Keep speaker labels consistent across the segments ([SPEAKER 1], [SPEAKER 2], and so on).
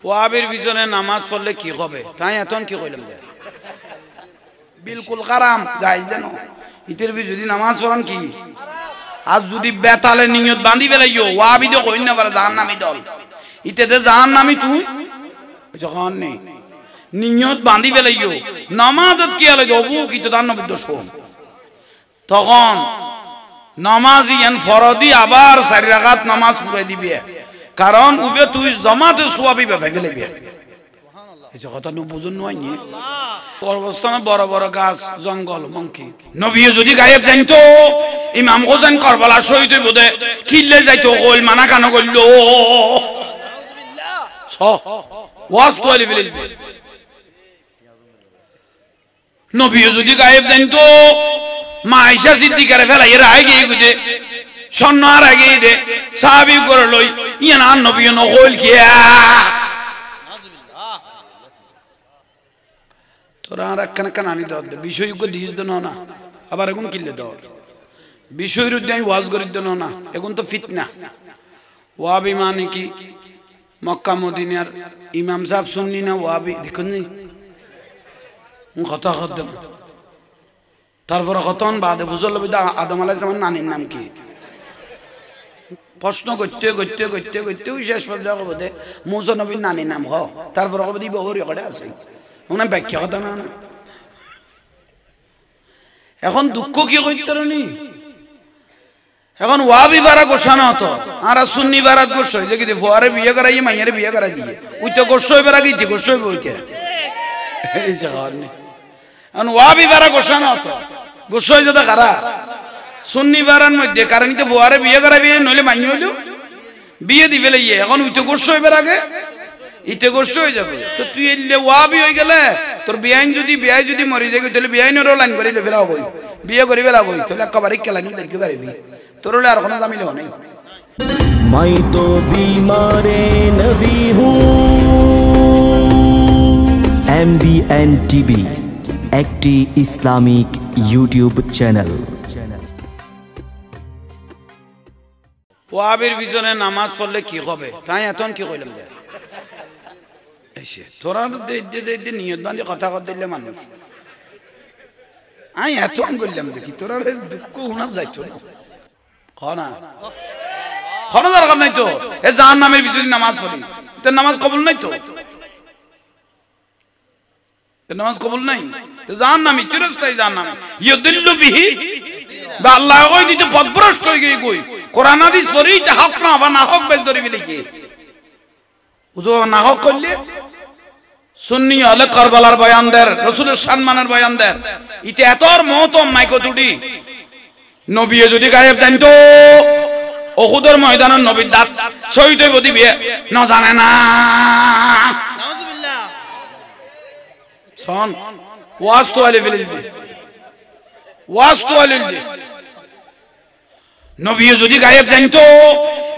[SPEAKER 1] ওয়াবির পিছনে নামাজ পড়লে কি হবে তাই এখন কি কইলাম বিলকুল হারাম গাইজ দেন ইতের বি যদি নামাজ পড়ান কি আর যদি বেতালে নিয়ত বাঁধি বেলাইও ওয়াবি তো কইন না পারে জাহান্নামী দল ইতেতে জাহান্নামী তুই যখন নেই নিয়ত বাঁধি বেলাইও নামাজত কি হলো অবু কি তো তার নবী দোষ তখন নামাজি এন ফরদি আবার 4 রাকাত নামাজ পড়ে দিবে কারণ উবে তুই জামাতে সওয়াবি বে ফেলে দিবে এই কথা নো বুঝুন নয় নি কবরস্থানে বড় বড় গাছ জঙ্গল মঙ্কি নবী যদি গায়েব জানতো ইমাম হোসেন কারবালা শহীদ হইবদে কিল্লে যাইতো কইল মানা কানো কইল ওয়াজ তোলি বিল নবী যদি গায়েব জানতো মা আয়েশা সিদ্দিকারে ফেলাই রায় গিয়ে গুদে সন্ন আর আগে দে সাহাবী করে লই ইয়ান আর নবী ন কইল কিয়া তোরা আর একখানা আনি দাও বিষয় কো দিস দন না আবার এখন কিল্লে দাও বিষয়ের উদ্যান ওয়াজ করি দন না এখন তো ফিতনা ওয়াবি মানে কি মক্কা মদিনার ইমাম সাহেব সুন্নি না ওয়াবি দেখুন নি কথা কদম তারপর কতন বাদে ফুজল আদম আলাইহিস সালাম নানির নাম কি প্রশ্ন করতে করতে করতে করতে শেষ পর্যায়ে কব দে মুসা নবীর নানির নাম হ তারপর কব দিব ওরি করে আছে ওনা ব্যাখ্যা কথা না এখন দুঃখ কি কইতে নি এখন ওয়াবি বারা গোসানো হতো আর সুন্নি বারাত গোসই যে কি ফোয়ারে বিয়ে করাই মাইয়ারে বিয়ে করাই দিয়ে উইতে গোসই বারা গইতে গোসই বইতে এই জায়গা নি এখন ওয়াবি বারা গোসানো হতো গোসই যদি কারা সুন্নি বারার মধ্যে কারণ তো ফোয়ারে বিয়ে করাবি নইলে মাইয়া হইলো বিয়ে দিবে লাইয়ে এখন উইতে গোসই বারা গে ইতে গোসই হয়ে যাবে তো তুই এলে ওয়াবি হয়ে গেলে তোর বিয়াইন যদি মরি যায় তাহলে বিয়াইনেরও লাইন করে ফেলা হবই বিয়ে করি ফেলা হবই তাহলে একেবারে কেলানি দেখতে পারবি তোর হলে আর কোনো দামিল নেই
[SPEAKER 2] मैं तो बीमारे नबी हूँ MBN TV একটি ইসলামিক ইউটিউব চ্যানেল
[SPEAKER 1] ওয়াবির পিছনে নামাজ পড়লে কি হবে তাই এখন কি কইলাম এসে তোরা দে নিয়ত বান্ধে কথা দিলে মানুষ আমি এখন বললাম দেখি তোরা দুঃখ উনা যাইতো না খনা খনা দরকার নাই তো এ জাহান্নামের ভিতরে নামাজ পড়ি তোর নামাজ কবুল নাই তো তোর নামাজ কবুল নাই তো জাহান্নামী চিরস্থায়ী জাহান্নামী ইয়দিল্লু বিহি বা আল্লাহ কই দিতে পথভ্রষ্ট হয়ে গই কই কোরআন হাদিস পড়ি তে হক না বা না হক বেল ধরে বিলে কি বুঝো না হক করলে সুন্নি হলে কারবালার বয়ান দেন রাসূলের সম্মানের বয়ান দেন ইতে এতর মহতম মাইকো তুডি নবী যদি গায়েব জানতো উহুদের ময়দানের নবীর দাঁত শহীদ হইব দিবে না জানে না নাউযুবিল্লাহ শোন ওয়াজ তো আলে ফেলে দিবে ওয়াজ তো আলে দিবে নবী যদি গায়েব জানতো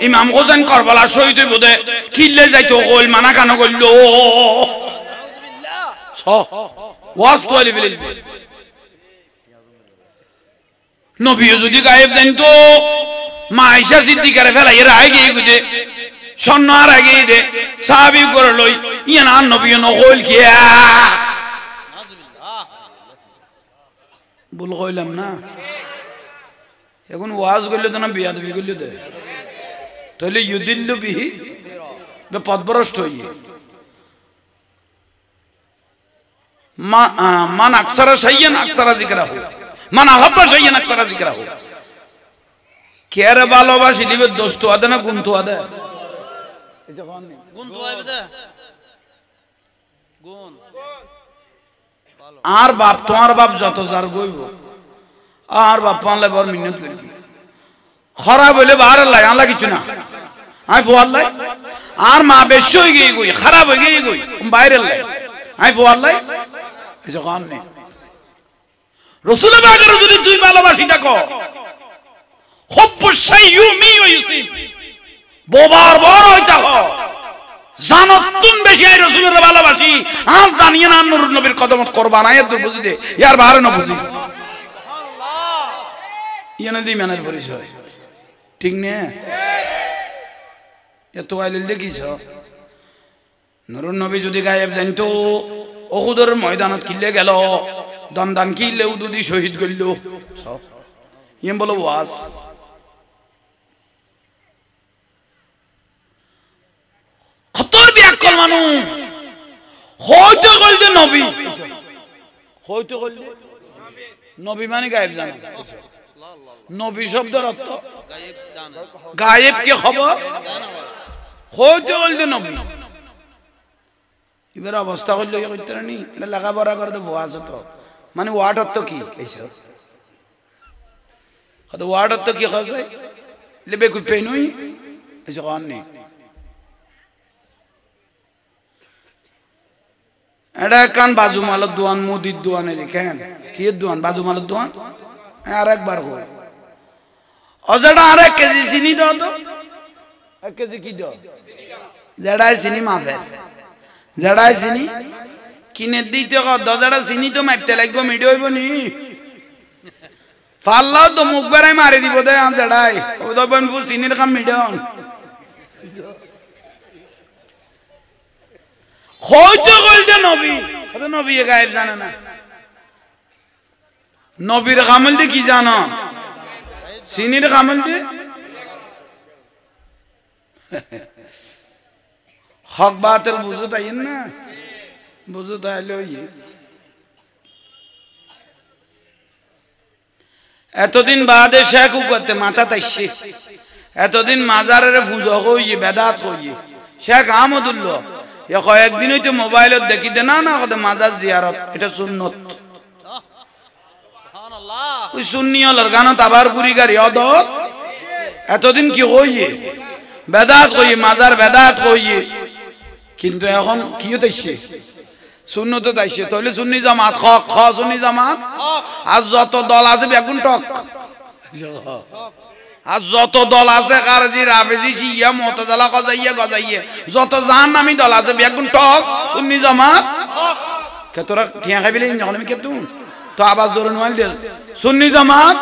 [SPEAKER 1] ইমাম হোসেন কারবালার শহীদ হইব দে কিল্লে যাইতো কইল মানা কানো কইল ওয়াজ তো আলে ফেলে দিবে নবী যদি গায়েব জানতো মা আয়েশা সিদ্দিকারে ফেলাই রায় গিয়ে গুদে সন্ন আর আগে দে সাহাবী করে লই ইয়ান আর নবী ন কইল কিয়া বল কইলাম না এখন ওয়াজ করলে তো না বিয়াদবি করলে দে তাহলে ইউদিল্লু বিহি বে পথভ্রষ্ট হইয়ে মান আকসারা শাইয়ান আকসারা যিকরাহু মান আহাব্বা শাইয়ান আকসারা যিকরাহু কেরে ভালোবাসি দিবে দোস্ত আদে না গুণ তো আদে এই যে কোন গুণ তো আইবে দে গুণ আর বাপ তোমার বাপ যত জার গইব আর বাপ পানলে বড় মিন্নত করি খারাপ হইলে বাহারে লাই আল্লাহ কিছু না আই ফুয়াল্লাই আর মা বেশি হই গই গই খারাপ হই গই গই বাইরে লাই আই ফুয়াল্লাই এই যে কোন নেই রাসূল পাকের যদি তুই ভালোবাসি থাকো হুব্বু শাইয়ুমি ওয়া ইউসিব বোবার বড় হইতা হ জানো তুমি বেশি রাসূলের ভালোবাসি আজ জানিয়ে না নূর নবীর কদমত কুরবান আয়াত তো বুঝি দে ইয়ার বাহারে না বুঝি সুবহানাল্লাহ ইয়ানে দি মানের পরিচয় ঠিক নে এত আইলে দেখিছ নুরুন নবী যদি গায়েব জানতো উহুদের ময়দানত কিল্লে গেল দন্দান কিল্লে উদুদি শহীদ করল ইয়ে বলো ওয়াজ খতর বিয়াক্কল মানুষ হয়তো বলতে নবী হয়তো বলতে নবী মানে গায়েব জানা নবী শব্দের অর্থ গায়েব কি খবর হয়তো বলতে নবী এবার অবস্থা করলে করতে রানি এটা লেখাপড়া করে তো ওয়াজ হতো মানে ওয়ার্ড অর্থ কি এইসব ওয়ার্ড অর্থ কি খাসে লেবে কুই পেই নই এইসব কারণ নেই এটা কান বাজু মালত দোয়ান মুদির দোয়ানে দেখেন কি দোয়ান বাজু মালত দোয়ান আর একবার হয় অজাটা আর 1 কেজি চিনি দাও তো 1 কেজি কি দাও জেডাই চিনি মাফে জেডাই চিনি কিনে দিতে দজাটা চিনি তো মারতে লাগবে মিডিয়া হইব নি ফাল্লাও তো মুখ বেড়াই মারি দিব দে জেডাই ও তো বনফু চিনির কাম মিডিয়ন হয়তো বলতে নবী তো নবী গায়েব জানে না নবীর কামল দিয়ে কি জানো চিনির কামল দিয়ে হক বাতিল বুঝো তাই না বুঝো তাইলে এতদিন বাদে শেখ করতে মাথা তাইছে এতদিন মাজারের পুজো কইয়ে বেদাত কইয়ে শেখ আহমদুল্লাহ এ কয়েকদিন হইতে মোবাইলত দেখি দে না না কত মাজার জিয়ারত এটা সুন্নত ওই সুন্নিয়লের গানত আবার বুড়ি গাড়ি অদ এতদিন কি কইয়ে বেদাত কইয়ে মাজার বেদাত কইয়ে কিন্তু এখন কি হইছে সুন্নত তাইছে তাহলে সুন্নি জামাত খ সুন্নি জামাত আজ যত দল আছে বেগুন টক আর যত দল আছে কারজি রাফেজি শিয়া মুতাজিলা গজাইয়া যত জাহান্নামী দল আছে বেগুন টক সুন্নি জামাত কে তোরা টিয়া খাইবিলে যখন আমি কেতুন তো আবার জোরে নয় দে সুন্নি জামাত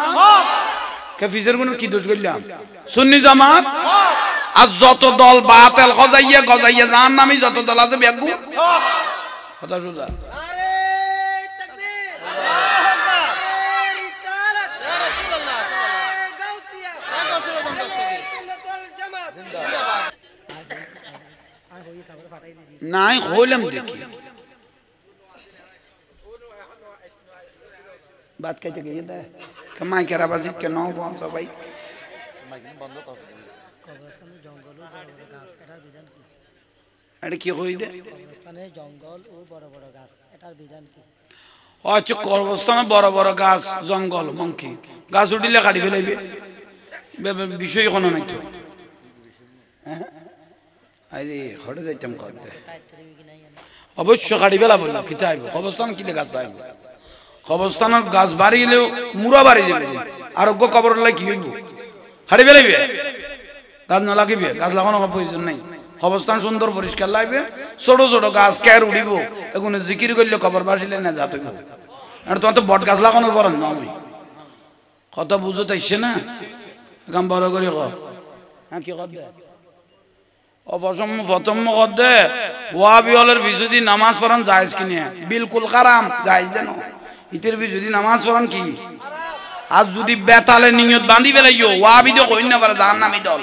[SPEAKER 1] কে ফিজের গুণ কি দোষ করলাম সুন্নি জামাত আর যত দল বাতিল গজাইয়া জাহান্নামী যত দল আছে বেগুন কথা সোজা
[SPEAKER 3] নারে তাকবীর রিসালাত গাউসিয়া সুন্নাতুল জামাত
[SPEAKER 1] নাই হইলাম দেখি बात कहते गए थे कमाई करा बस के नौ कौन सा भाई अरे কি কইদে
[SPEAKER 4] কবরস্থানে জঙ্গল ও বড় বড় গাছ এটার বিধান কি
[SPEAKER 1] আচ্ছা কবরস্থানে বড় বড় গাছ জঙ্গল মঙ্কি গাছ উঠিলে কাটি ফেলাইবে বিষয় কোনো নাই তো হ্যাঁ আরে হড়ে যাইতাম করতে অবশ্য কাটি ফেলা বলল কি চাইবো কবরস্থান কিতে গাছ চাইবো কবরস্থানের গাছ বাড়িলেও মুড়া বাড়ি যাবে আরোগ্য কবর লাই কি হইব কাটি ফেলাইবে গাছ না লাগিবে গাছ লাগানোর প্রয়োজন নাই কবরস্থান সুন্দর পরিষ্কার লাগবে ছোট ছোট গাছ কেয়ার উঠিব এগুলো জিকির করলে কবর বাসিলে না যাতে আর তোমার তো বট গাছ লাগানোর পর নয় কত বুঝো তাইছে না এখন বড় করে হ্যাঁ কি কর দে অপসম প্রথম কর দে ওয়াবি হলের বিশুদি নামাজ পড়ান জায়েজ কিনে বিলকুল হারাম জায়েজ দেন ইতের বিশুদি নামাজ পড়ান কি আর যদি বেতালে নিয়ত বাঁধি ফেলাইও ওয়াবি তো কই না পারে জাহান্নামী দল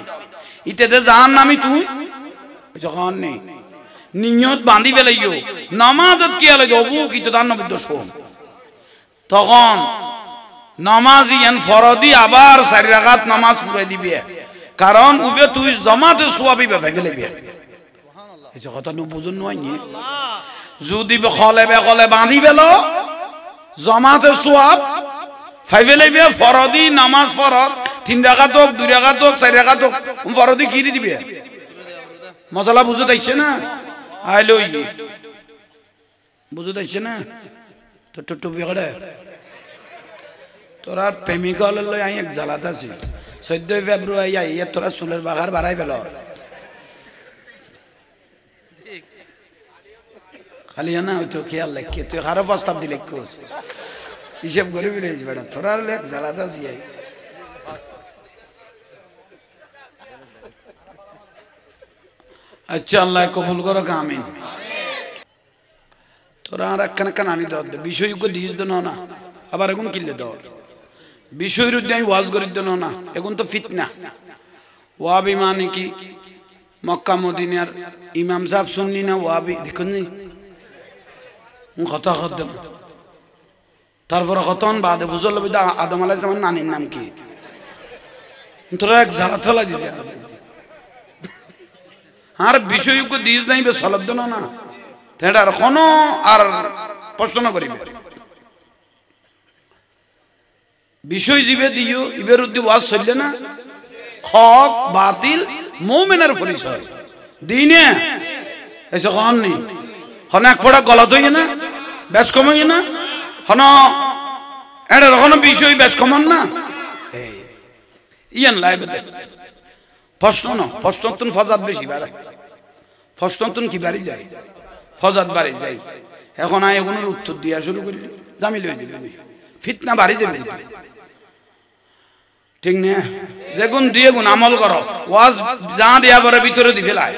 [SPEAKER 1] ইতেতে জাহান্নামী তুই যখন নেই নিয়ত বাঁধি ফেলাইও নামাজত কি হলে অবু কি তো দান দোষ তখন নামাজ ইয়ান ফরদি আবার 4 রাকাত নামাজ পড়ে দিবে কারণ উবে তুই জামাতে সওয়াবি বে গেলে বে এই যে কথা নো বুঝুন নয় নি যদি বেখলে বাঁধি ফেলো জামাতে সওয়াব ফাইবেলে বে ফরদি নামাজ ফরদ 3 রাকাত হোক 2 রাকাত হোক 4 রাকাত হোক ফরদি কি দিবে মশলা বুঝে তাইছে না আইলই বুঝে তাইছে না তো টুটুপি করে তোরা প্রেমিকা লই আই এক জ্বালাত আছে 14 ফেব্রুয়ারি আই তোরা চুলের বাগার বাড়াই ফেল খালি না হয়তো খেয়াল রাখি তুই কারো প্রস্তাব দিলে কোস হিসেব করে বিলে বেড়া তোরা এক জ্বালাত আছে আই अच्छा अल्लाह कबूल करो आमीन। তোরা আর একখানে কানানি দর দে বিষয়জ্ঞ দিস দে না আবার এখন কিনলে দর বিষয়ের উদ্দে আমি ওয়াজ করি দে না এখন তো ফিতনা ওয়াবি মানে কি মক্কা মদিনার ইমাম সাহেব শুননি না ওয়াবি দেখুন কথা কথা তারপরে কতন বাদে ফুজল আদম আলাইহিস সালামের নানির নাম কি তোরা এক জ্বালা থলা দিলে আর বিষয়জ্ঞ দিস নাই বে সলব দে না তেটার কোনো আর প্রশ্ন করিবে বিষয় জীবে দিও ইবের উদ্দি ওয়াজ চললে না হক বাতিল মুমিনের পরিচয় দিনে এসে কন নি হন এক ফোঁটা গলত হই না বেশ কম হই না হন এটা কোনো বিষয় বেশ কমন না ইয়ান লাইবে প্রশ্ন না প্রশ্নতুন ফজাত বেশি বাড়ে প্রশ্নতুন কি বাড়ি যায় ফজাত বাড়ি যায় এখন আয় এগুলোর উত্তর দিয়া শুরু করি জামিল হয়ে যাবে ফিতনা বাড়ি যাবে ঠিক না যেগুন দিয়ে গুণ আমল করো ওয়াজ যা দেয়া পরে ভিতরে দি ফেলায়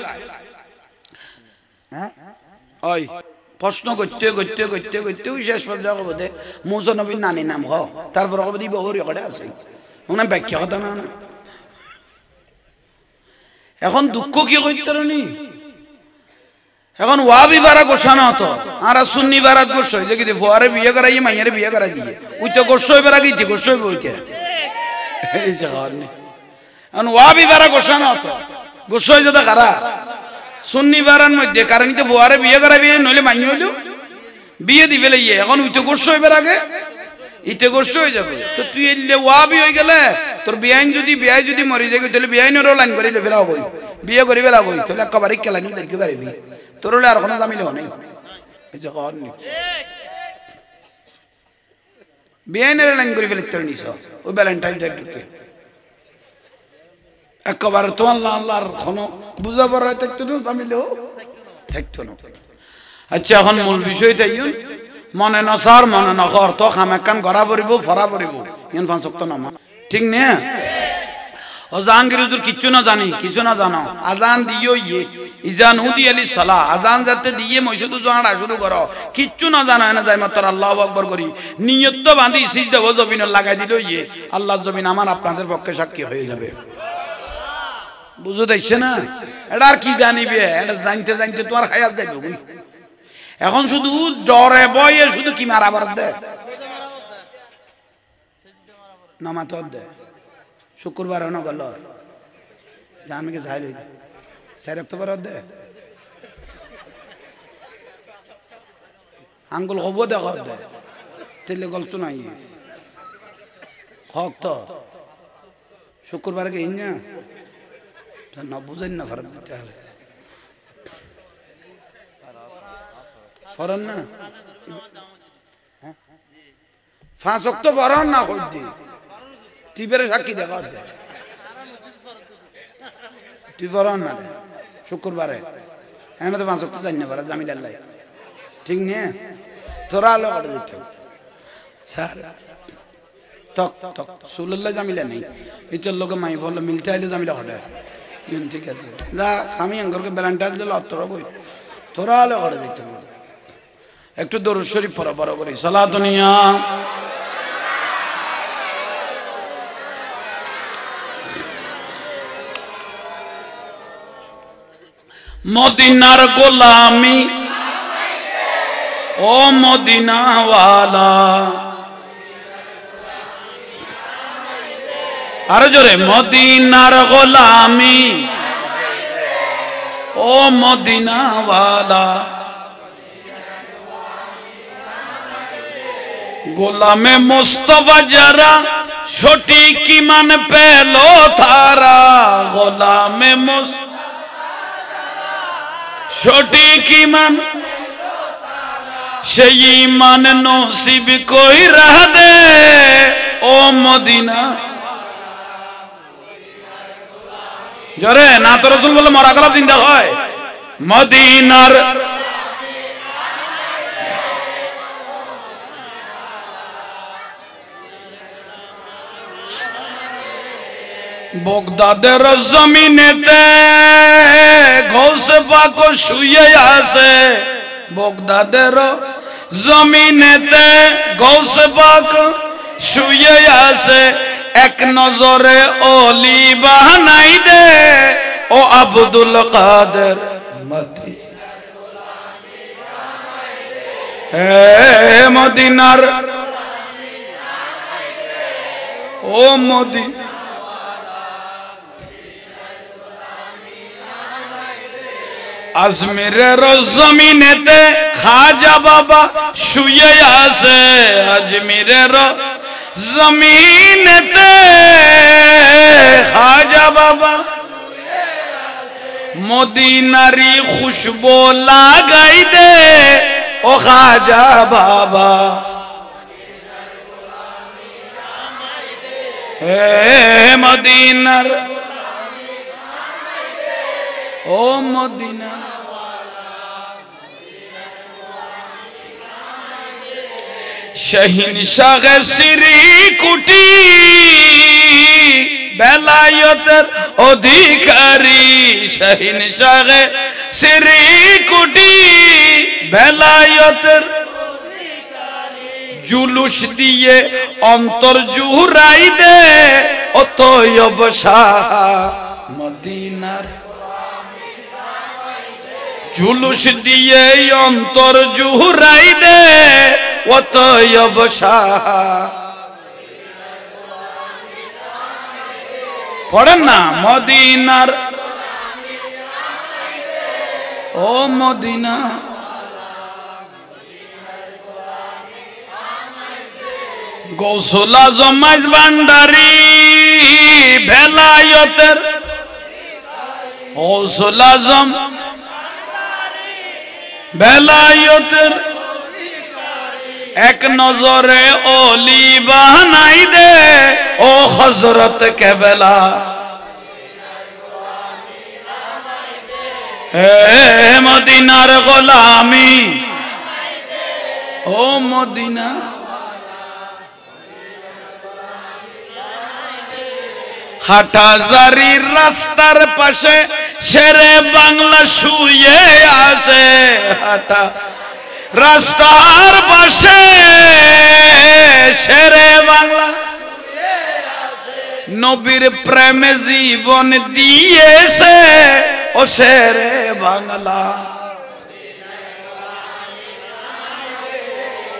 [SPEAKER 1] ওই প্রশ্ন করতে করতে করতে করতে ওই শেষ পর্যায়ে কব দে মুসা নবীর নানি নাম হ তারপর কব দিব ওরে করে আছে ওনা ব্যাখ্যা কথা না এখন দুঃখ কি করতে নি এখন ওয়াবি বারা গোসানো হতো আর সুন্নি বারাত গোসাই যে কি ফোয়ারে বিয়ে করাই মাইয়ারে বিয়ে করাই দিয়ে ওই তো গোসাই বেড়া গিয়েছে গোসাই বইতে এই যে এখন ওয়াবি বারা গোসানো হতো গোসাই যেটা কারা সুন্নি বারার মধ্যে কারণ তো ফোয়ারে বিয়ে করাবি নইলে মাইয়া হইলো বিয়ে দিবে ইয়ে এখন ওই তো গোসাই বেড়া গে ইতে গোস্ত হয়ে যাবে তো তুই এলে ওয়াবি হয়ে গেলে তোর বিয়াইন যদি মরি যায় তাহলে বিয়াইনেরও লাইন করে ফেলা হবই বিয়ে করি ফেলা হবই তাহলে একেবারে কেলানি দেখতে পারবি তোর হলে আর কোনো দামিলে নেই বিয়াইনের লাইন করে ফেলে তোর নিস ওই ভ্যালেন্টাইন ঢুকে একেবারে তো আল্লাহর কোনো বুঝা পড়া থাকতো না দামিলেও থাকতো না আচ্ছা এখন মূল বিষয় তাই মনে নসার মনে নকর তো খামেকান গড়া পড়িব ফরা পড়িব ইয়ান ফাঁসক্ত নামা ঠিক নে ও জাহাঙ্গীর হুজুর কিচ্ছু না জানি কিছু না জানো আজান দিও ইয়ে ইজান হুদি আলি সালাহ আজান যাতে দিয়ে মসজিদ জোয়াড়া শুরু করো কিচ্ছু না জানো না যাই মাত্র আল্লাহু আকবার করি নিয়ত তো বাঁধি সিজদা ও জমিন লাগাই দিল ইয়ে আল্লাহর জমিন আমার আপনাদের পক্ষে সাক্ষী হয়ে যাবে বুঝো দেখছে না এটা আর কি জানিবে এটা জানতে জানতে তোমার হায়াত যাইবে এখন শুধু ডরে বয়ে শুধু কি মারাবার দে নামাত দে শুক্রবার ন গেল জানকে যাই লই সাইরাপ তো বার দে আঙ্গুল হব দেখ দে তেলে গল্প নাই হক তো শুক্রবার কে ইঞ্জা না বুঝেন না ফরক দিতে হবে ফরন না ফাঁস তো ফরন না করতে তুই বেড়ে সাক্ষী দেখা তুই ফরন না শুক্রবারে হ্যাঁ তো ফাঁস তো জানি না পারা জামিল আল্লাহ ঠিক নিয়ে তোরা আলো করে দিতে স্যার তক তক সুল্লাহ জামিলা নেই এটার লোকে মাই বললো মিলতে আইলে জামিলা ঘটে ঠিক আছে যা আমি আঙ্গরকে ব্যালেন্টাইন দিল তোরা বই তোরা আলো করে দিতে একটু দরুদ শরীফ পড়া বড় করি সালাতুনিয়া মদিনার গোলামি ও মদিনা ওয়ালা আর জোরে মদিনার গোলামি ও মদিনা ওয়ালা গোলামে মুস্তাফা যারা সঠিক ঈমান পেল তারা গোলামে সঠিক ঈমান সেই ঈমান নসিব কইরা দে ও মদিনা জরে না তো রাসূল বলে মরা গেল জিন্দা হয় মদিনার বগদাদের জমিনেতে গৌসে পাক শুয়ে আছে বগদাদের জমিনেতে গৌসে পাক শুয়ে আছে এক নজরে ওলি বানাই দে ও আব্দুল কাদের মদিনার গোলামি আমায় দে হে মদিনার গোলামি আমায় দে ও মদিনা আজমিরের জমিনেতে খাজা বাবা শুয়ে আছে আজমিরের জমিনেতে খাজা বাবা মদিনারি খুশবু লাগাই দে ও খাজা বাবা হে মদিনার ও মদিনা শহীনশাহ শ্রী কুটি বেলায়েতের অধিকারী শহীনশাহ শ্রী কুটি বেলায়েতের জুলুস দিয়ে অন্তর জুরাই দে ও তয়ব শাহ মদিনার জুলুস দিয়ে অন্তর জুরাই দে ও তয়ব শাহ পড়েন না মদিনার ও মদিনা গৌসুল আজম ভান্ডারী বেলায়েতের গৌসুল আজম বেলায়েতের এক নজরে ওলি বানাই দে ও হযরত কেবলা হে মদিনার গোলামি ও মদিনা হাটহাজারির রাস্তার পাশে শেরে বাংলা শুয়ে আছে হাটা রাস্তার পাশে শেরে বাংলা নবীর প্রেমে জীবন দিয়েছে ও শেরে বাংলা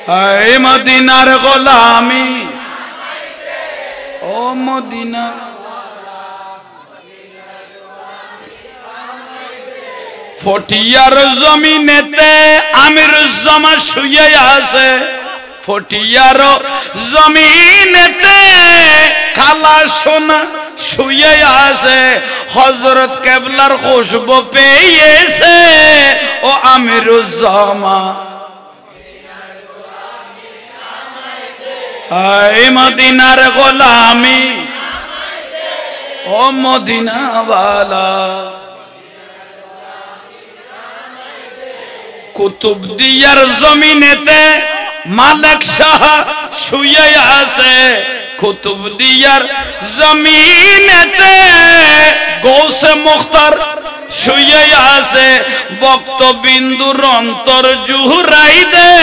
[SPEAKER 1] হায় মদিনার গোলামি ও মদিনা ফটিয়ার জমিনেতে আমিরুজ্জামান শুয়ে আছে ফটিয়ার জমিনেতে খালা সোনা শুয়ে আছে হযরত কেবলার খুশবু পেয়েছে ও আমিরুজ্জামান হায় মদিনার গোলামি ও মদিনা ওয়ালা কুতুব দিয়ার জমিনেতে মালিক শাহ শুয়ে আছে কুতুব দিয়ার জমিনেতে গৌসে মুখতার শুয়ে আছে বক্তবিন্দুর অন্তর জুহরাই দে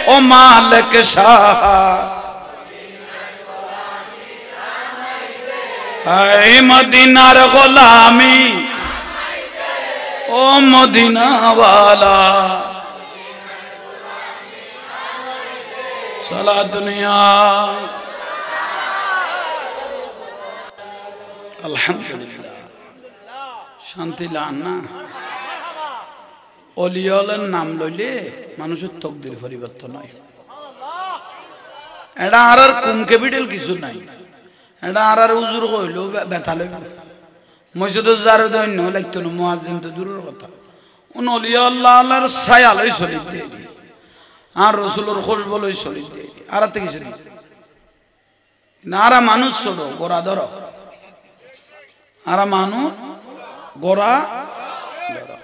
[SPEAKER 1] ও মালিক শাহ হায় মদিনার গোলামি ও মদিনা ওয়ালা সালা দুনিয়া আলহামদুলিল্লাহ শান্তি লান না ওলিয়ালের নাম লইলে মানুষের তকদির পরিবর্তন হয় এটা আর কুমকে বিডেল কিছু নাই এটা আর উজুর কইলেও ব্যথা লইব মসজিদে যার দৈন্য লাগতো না মুয়াজ্জিন তো দূরের কথা উন ওলিয়া আল্লাহর ছায়া লই শরীফ দেই আর রাসূলের খুশবু লই শরীফ দেই আর তে কিছু নেই নারা মানুষ ছোট গোরা ধরো আর মানুষ গোরা ধরো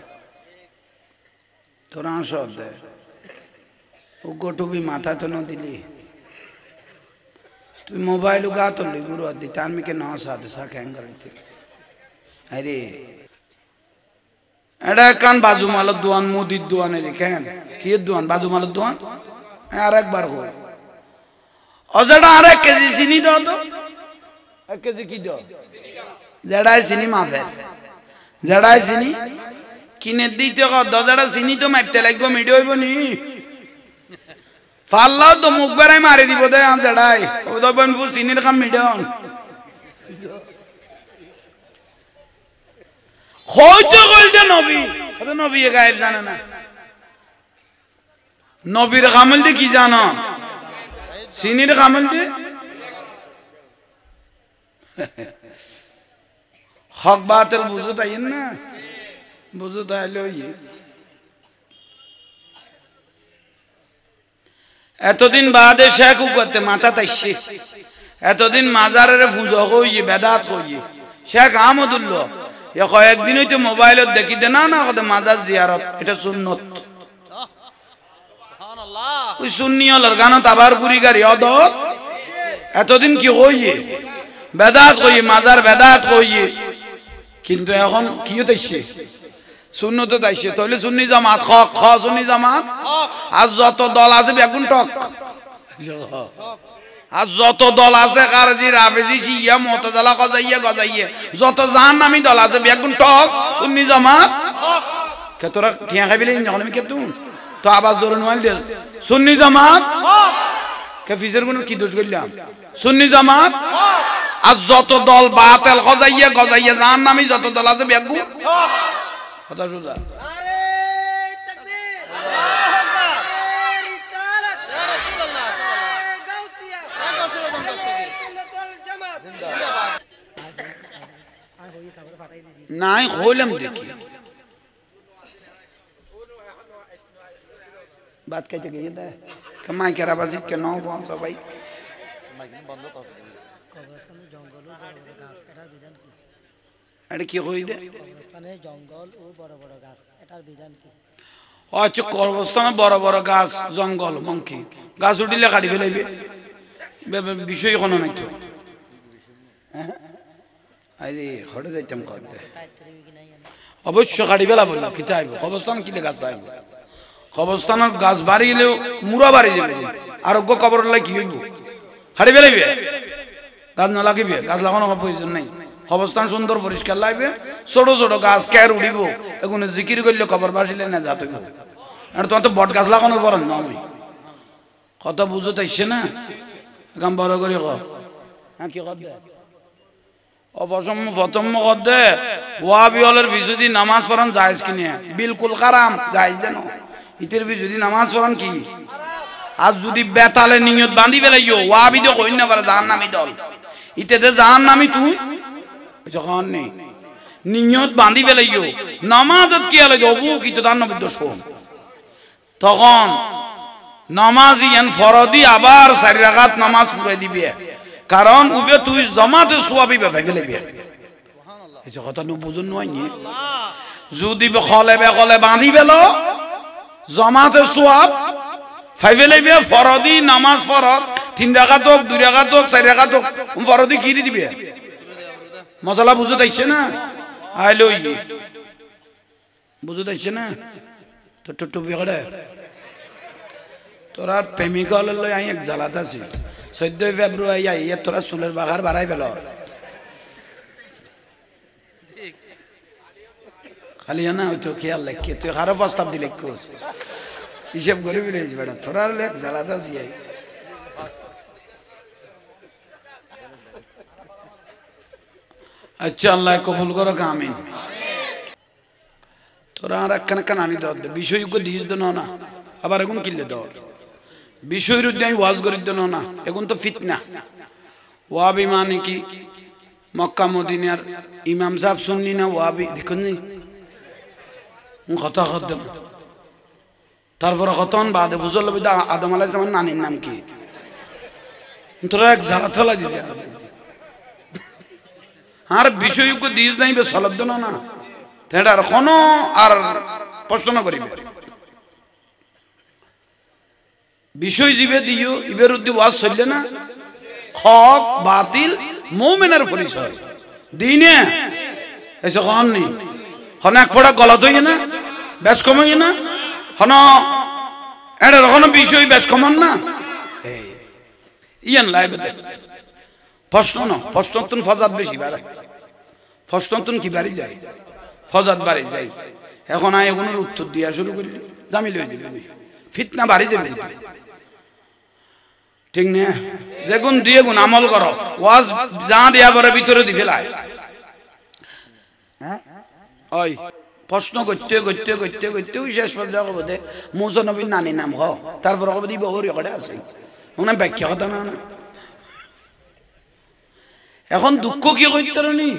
[SPEAKER 1] তোরা সব দে ও গোটুবি মাথা তো ন দিলি তুই মোবাইল গা তো লি গুরু দি তান মে কে না সাথে সা কেন করতে আরে এডা কান বাজু মাল দোয়ান মুদির দোয়ানে দেখেন কি দোয়ান বাজু মাল দোয়ান আর একবার কই অজেডা আর 1 কেজি চিনি দাও তো 1 কেজি কি দাও যেডাই চিনি মাফে যেডাই চিনি কিনে দিতে কত যেডা চিনি তো মাইতে লাগবে মিডি হইব নি ফাল্লাও তো মুখ বেড়াই মারি দিব দে আন যেডাই ও তো বনফু চিনির কাম মিডন হয়তো কইতে নবী তো নবী গায়েব জানে না নবীর কামল দি কি জানো চিনির কামল দি হক বাতিল বুঝো তাই না বুঝো তাইলে এতদিন বাদে শেখ করতে মাথা তাইছে এতদিন মাজারের পুজো কইয়ে বেদাত কইয়ে শেখ আহমদুল্লাহ এ কয়েকদিন হইতে মোবাইলত দেখি দে না না কত মাজার জিয়ারত এটা সুন্নত সুবহানাল্লাহ ওই সুন্নি হলর গানত আবার পুরি গাড়ি অদ এতদিন কি কইয়ে বেদাত কইয়ে মাজার বেদাত কইয়ে কিন্তু এখন কি হইছে সুন্নত তাইছে তাহলে সুন্নি জামাত খ সুন্নি জামাত আজ যত দল আছে বেগুন টক আজ যত দল আছে কারজি রাফেজি শিয়া মুতাজিলা গজাইয়া যত জাহান্নামী দল আছে বেগুন টক সুন্নি জামাত কে তোরা টিয়া খাইবিলে যখন আমি কে তুই তো আবার জোরে নয় দে সুন্নি জামাত কে ফিজের কোন কি দোষ কইলাম সুন্নি জামাত আজ যত দল বাতিল গজাইয়া জাহান্নামী যত দল আছে বেগুন কথা শুনলা
[SPEAKER 3] নারে তাকবীর আল্লাহু আকবার রিসালাত ইয়া রাসূলুল্লাহ গাউসিয়া সুন্নাতুল জামাত জিন্দাবাদ
[SPEAKER 1] নাই কইলাম দেখি বাত কইতে গিয়ে দে কমাই করা বাজি কে নাও সবাই
[SPEAKER 4] কবরস্থানে জঙ্গল ও বড় বড় গাছ এটার বিধান কি
[SPEAKER 1] এটা কি কই দে
[SPEAKER 4] কবরস্থানে জঙ্গল ও বড় বড় গাছ এটার বিধান কি
[SPEAKER 1] আচ্ছা কবরস্থানে বড় বড় গাছ জঙ্গল মঙ্কি গাছ উঠিলে কাটি ফেলাইবে বিষয় কোনো নাই তো আরে হড়ে যাইতাম করতে অবশ্য কাটি ফেলা বললাম কি চাইব কবরস্থান কি গাছ চাইব কবরস্থানের গাছ বাড়ি গেলেও মুড়া বাড়ি যাবে আরোগ্য কবর লাগে কি হইব কাটি ফেলাইবে গাছ না লাগিবে গাছ লাগানোর প্রয়োজন নাই কবরস্থান সুন্দর পরিষ্কার লাগবে ছোট ছোট গাছ কেয়ার উঠিব এখন জিকির করলে কবর বাসিলে না যাতে আর তোমার তো বট গাছ লাগানোর পর নয় কত বুঝো তাইছে না কাম বড় করে হ্যাঁ কি কর দে প্রথম কর দে ওয়াবি হলের বিশুদ্ধি নামাজ পড়ান জায়েজ কিনে বিলকুল কারাম জায়েজ দেন ইতের বিশুদ্ধি নামাজ পড়ান কি আজ যদি বেতালে নিয়ত বাঁধি ফেলাইও ওয়াবি তো কই না পারে জাহান্নামী দল ইতেতে জাহান্নামী তুই যখন নেই নিয়ত বাঁধি ফেলাইও নামাজত কি হলে অবু কি তো দান নবী দোষ তখন নামাজি এন ফরদি আবার 4 রাকাত নামাজ পড়ে দিবে কারণ উবে তুই জামাতে সওয়াবি বে ফেলে দিবে সুবহানাল্লাহ এই কথা ন বুঝুন নয় নি যদি বেখলে বাঁধি ফেলো জামাতে সওয়াব ফাইবেলে বে ফরদি নামাজ ফরদ 3 রাকাত হোক 2 রাকাত হোক 4 রাকাত হোক ফরদি কি দিবে মশলা বুঝতে চাইছে না আইলো বুঝতে চাইছে না তো টুটুপি করে তোরা প্রেমিক লই আই এক জ্বালাত আছি 14 ফেব্রুয়ারি আই তোরা চুলের বাগার বাড়াই ফেল খালি না হয়তো খেয়াল রাখি তুই কারো প্রস্তাব দিলে কোস হিসেব করে বিলেজ বেড়া তোরা লেখ জ্বালাত আছি আই अच्छा अल्लाह कबूल करो आमीन তোরা আর একখানে কানানি দাও বিষয় को দিস দেন না আবার এখন কিলে দাও বিষয়ের উদ্দেশ্য আমি ওয়াজ করি দেন না এখন তো ফিতনা ওয়াবি মানে কি মক্কা মদিনার ইমাম সাহেব সুন্নি না ওয়াবি দেখুন নি কথা কদম তারপর কতন বাদে ফুজল বিদা আদম আলাইহিস সালাম নানির নাম কি তোরা এক জ্বালা থলা দিলে আর বিষয়কে দিস নাই বে সলব দেন না তেডার কোন আর প্রশ্ন করিবে বিষয় জিবে দিও ইবের উদ্দি ওয়াজ চললে না হক বাতিল মুমিনের পরিচয় দিনে এসে কোন নি হন এক ফোড়া গলত হই না বেশ কম হই না হন এটা কোনো বিষয় বেশ কমন না ইয়ান লাইবে প্রশ্ন না প্রশ্নোত্তর ফজাত বেশি বাড়ে প্রশ্নোত্তর কি বাড়ি যায় ফজাত বাড়ি যায় এখন আয় এগুলোর উত্তর দিয়া শুরু করি জামিল হয়ে যাবে ফিতনা বাড়ি যাবে ঠিক না যেগুন দিয়ে গুণ আমল করো ওয়াজ যা দিয়া পরে ভিতরে দি ফেলায় ওই প্রশ্ন করতে করতে করতে করতে ওই শেষ পর্যায়ে কব দে মুসা নবীর নানি নাম হ তারপর কব দিব ওর রেকর্ডে আছে ওনা ব্যাখ্যা কথা না এখন দুঃখ কি করতে নি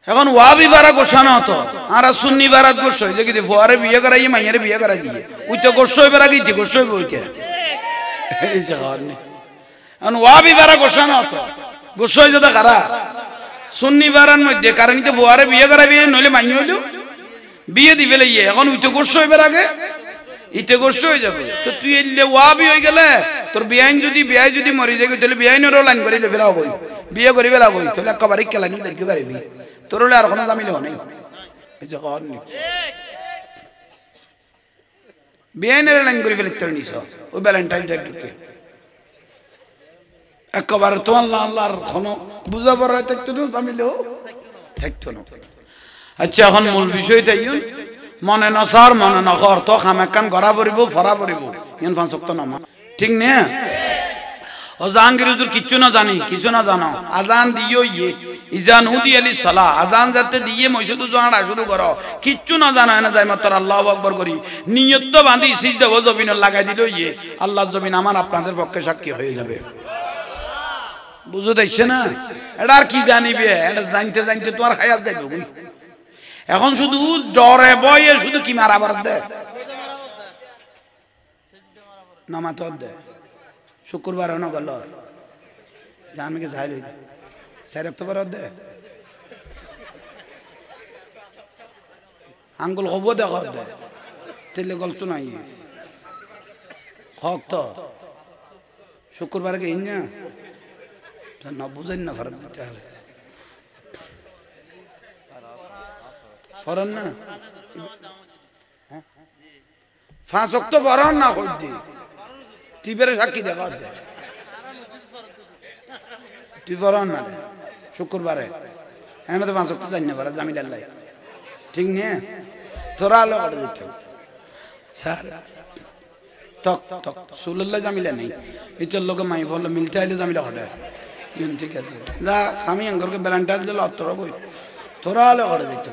[SPEAKER 1] এখন ওয়াবি বারা গোসানো হতো আর সুন্নি বারাত গোসাই যে কি ফোয়ারে বিয়ে করাই মাইয়ারে বিয়ে করাই দিয়ে ওই তো গোসাই বেড়া গিয়েছে গোসাই বইতে এই যে এখন ওয়াবি বারা গোসানো হতো গোসাই যেটা কারা সুন্নি বারার মধ্যে কারণ তো ফোয়ারে বিয়ে করাবি নইলে মাইনি হইলো বিয়ে দিবে ইয়ে এখন ওই তো গোসাই বেড়া গে ইতে গোসাই হয়ে যাবে তো তুই এলে ওয়াবি হয়ে গেলে তোর বিয়াইন যদি মরি যায় তাহলে বিয়াইনেরও লাইন করে ফেলা হবই বিয়ে করে ফেলা হবই তাহলে একেবারে কেলানি দেখতে পারবি তোর হলে আর কোনো দামিলে নেই বিয়াইনের লাইন করে ফেলে তোর নিস ওই ভ্যালেন্টাইন ঢুকে একেবারে তো আল্লাহর কোনো বুঝা পড়া থাকতো না দামিলেও থাকতো না আচ্ছা এখন মূল বিষয় তাই মনে নসার মনে নকর তো খামেকান গড়া পড়িব ফরা পড়িব ইন ফাঁসক্ত নামা ঠিক না ও জাহাঙ্গীর হুজুর কিচ্ছু না জানি কিছু না জানো আজান দিও ইয়ে ইজান উদি আলি সালাহ আজান যাতে দিয়ে মসজিদে যাওয়া শুরু করো কিচ্ছু না জানো না যাই মাত্র আল্লাহু আকবার করি নিয়ত তো বাঁধি সিজদা ও জমিন লাগাই দিল ইয়ে আল্লাহর জমিন আমার আপনাদের পক্ষে সাক্ষী হয়ে যাবে বুঝো দেখছে না এটা আর কি জানিবে এটা জানতে জানতে তোমার হায়াত যাইবে এখন শুধু ডরে বয়ে শুধু কি মারাবার দে নামাত দে শুক্রবার না গেল জানকে যাই লই চার অক্টোবর দে আঙ্গুল হব দেখ দে তেলে গল্প নাই হক তো শুক্রবার গে ইন্না না বুঝেন না ফরক দিতে হবে ফরন না 5 অক্টোবর ফরন না হইতে তুই বেরে সাক্ষী দেখা দে তুই ফরন না শুক্রবারে হ্যাঁ তো 5 অক্টোবর জানি না পারা জামিল আল্লাহ ঠিক না তোরা আলো করে দিতে স্যার তক তক সুল্লাহ জামিলা নেই এটার লোকে মাই বললো মিলতে আইলে জামিলা ঘটে ঠিক আছে যা আমি আঙ্গরকে ভ্যালেন্টাইন দিল তোরা বই তোরা আলো করে দিতে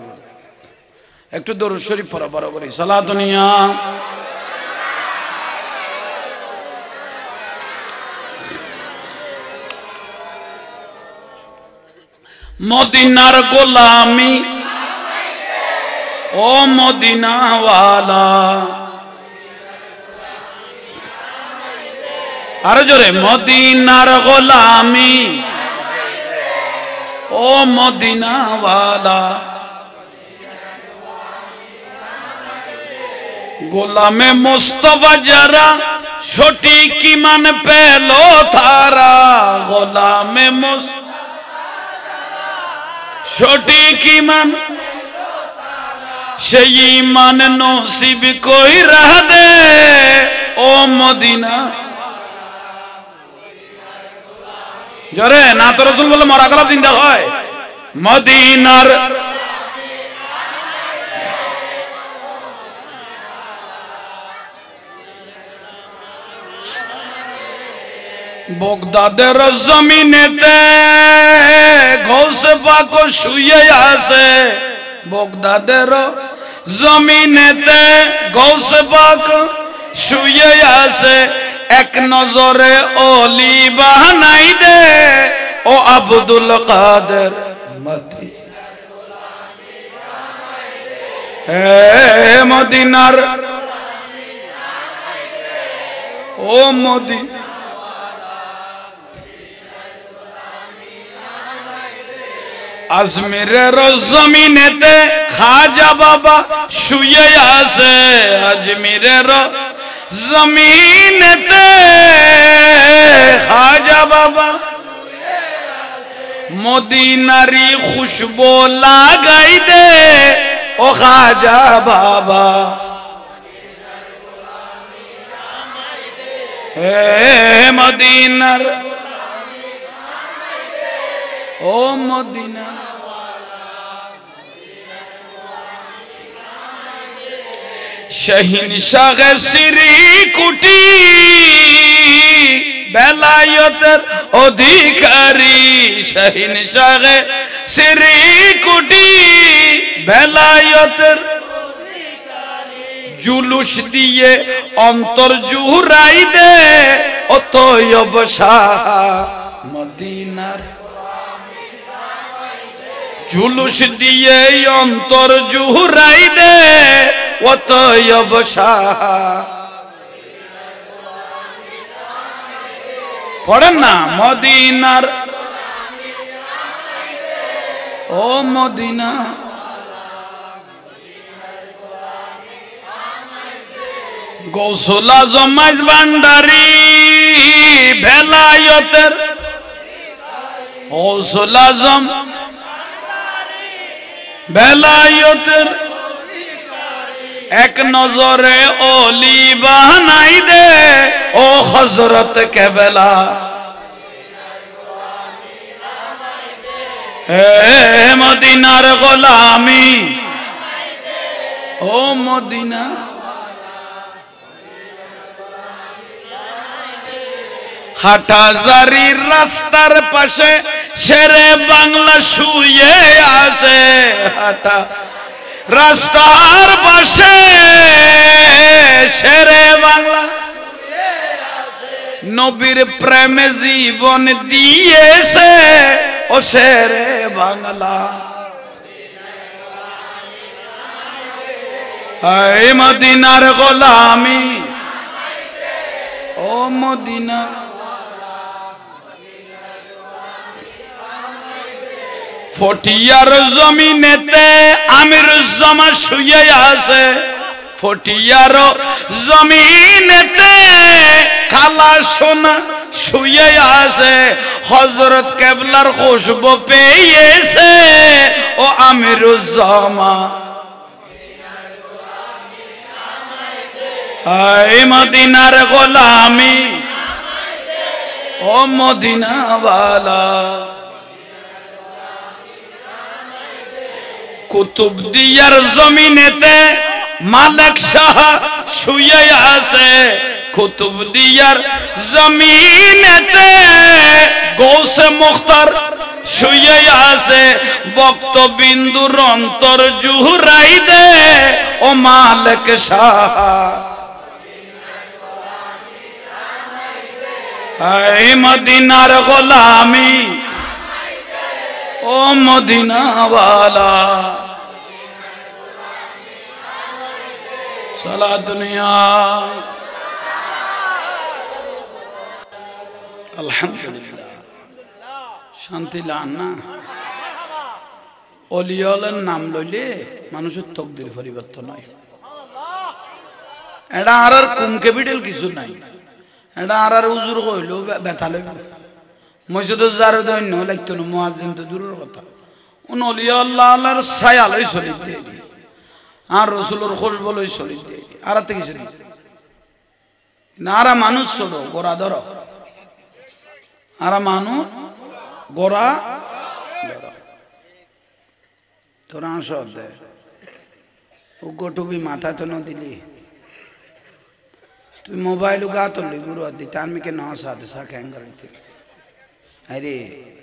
[SPEAKER 1] একটু দরুদ শরীফ পড়া বড় করে সালাতুনিয়া মদিনার গোলামি ও মদিনা ওয়ালা আর জোরে মদিনার গোলামি ও মদিনা ওয়ালা গোলামে মুস্তাফা যারা সঠিক ঈমান পেল তারা গোলামে সঠিক ঈমান সেই ঈমান নসিব কইরা দে ও মদিনা জরে না তো রাসূল বলে মরা গলা জিন্দা হয় মদিনার বগদাদের জমিনেতে গৌসে পাক শুয়ে আছে বগদাদের জমিনেতে গৌসে পাক শুয়ে আছে এক নজরে ওলি বানাই দে ও আব্দুল কাদের মদিনার ও মদিনা আজমিরের জমিনেতে খাজা বাবা শুয়ে আছে আজমিরের জমিনেতে খাজা বাবা মদিনারি খুশবু লাগাই দে ও খাজা বাবা হে মদিনার ও মদিনা শহীনশাহ শ্রী কুটি বেলায়েতের অধিকারী শহীনশাহ শ্রী কুটি বেলায়েতের জুলুস দিয়ে অন্তর জুহুরাই দে অতএব শাহ মদিনার জুলুস দিয়ে অন্তর জুহুরাই দে অতএব শাহ পড়েন না মদিনার ও মদিনা গৌসুল আজম ভান্ডারী বেলায়েতের গৌসুল আজম বেলায়েতের এক নজরে ওলি বানাই দে ও হযরত কেবলা হে মদিনার গোলামি ও মদিনা হাটহাজারীর রাস্তার পাশে শেরে বাংলা শুয়ে আছে হাটা রাস্তার পাশে শেরে বাংলা নবীর প্রেমে জীবন দিয়েছে ও শেরে বাংলা এই মদিনার গোলামি ও মদিনা ফটিয়ার জমিনেতে আমিরুজ্জামান শুয়ে আছে ফটিয়ার জমিনেতে খালা সোনা শুয়ে আছে হযরত কেবলার খুশবু পেয়েছে ও আমিরুজ্জামান এই মদিনার গোলামি ও মদিনা ওয়ালা কুতুবদিয়ার জমিনেতে মালিক শাহ শুয়ে আছে কুতুবদিয়ার জমিনেতে গৌসে মুখতার শুয়ে আছে বক্তবিন্দুর অন্তর জুহুরাই দে ও মালিক শাহ এই মদিনার গোলামি ও মদিনা ওয়ালা সালা দুনিয়া আলহামদুলিল্লাহ শান্তি লান না ওলিয়ালের নাম লইলে মানুষের তকদির পরিবর্তন হয় এটা আর কুমকে বিডেল কিছু নাই এটা আর উজুর কইলেও ব্যথা লাগবে মসজিদে যার দৈন্য লাগতো না মুয়াজ্জিন তো দূরের কথা উন ওলিয়া আল্লাহর ছায়া লই চলি দেই আর রাসূলের খুশবু লই চলি দেই আর তে কিছু নেই নারা মানুষ ছোট গোরা ধরো আর মানুষ গোরা ধরো তোরা সব দে ও গোটুবি মাথা তো ন দিলি তুই মোবাইল গা তো লি গুরু দি টান মে কে না সাথে সা ক্যাং করতে अरे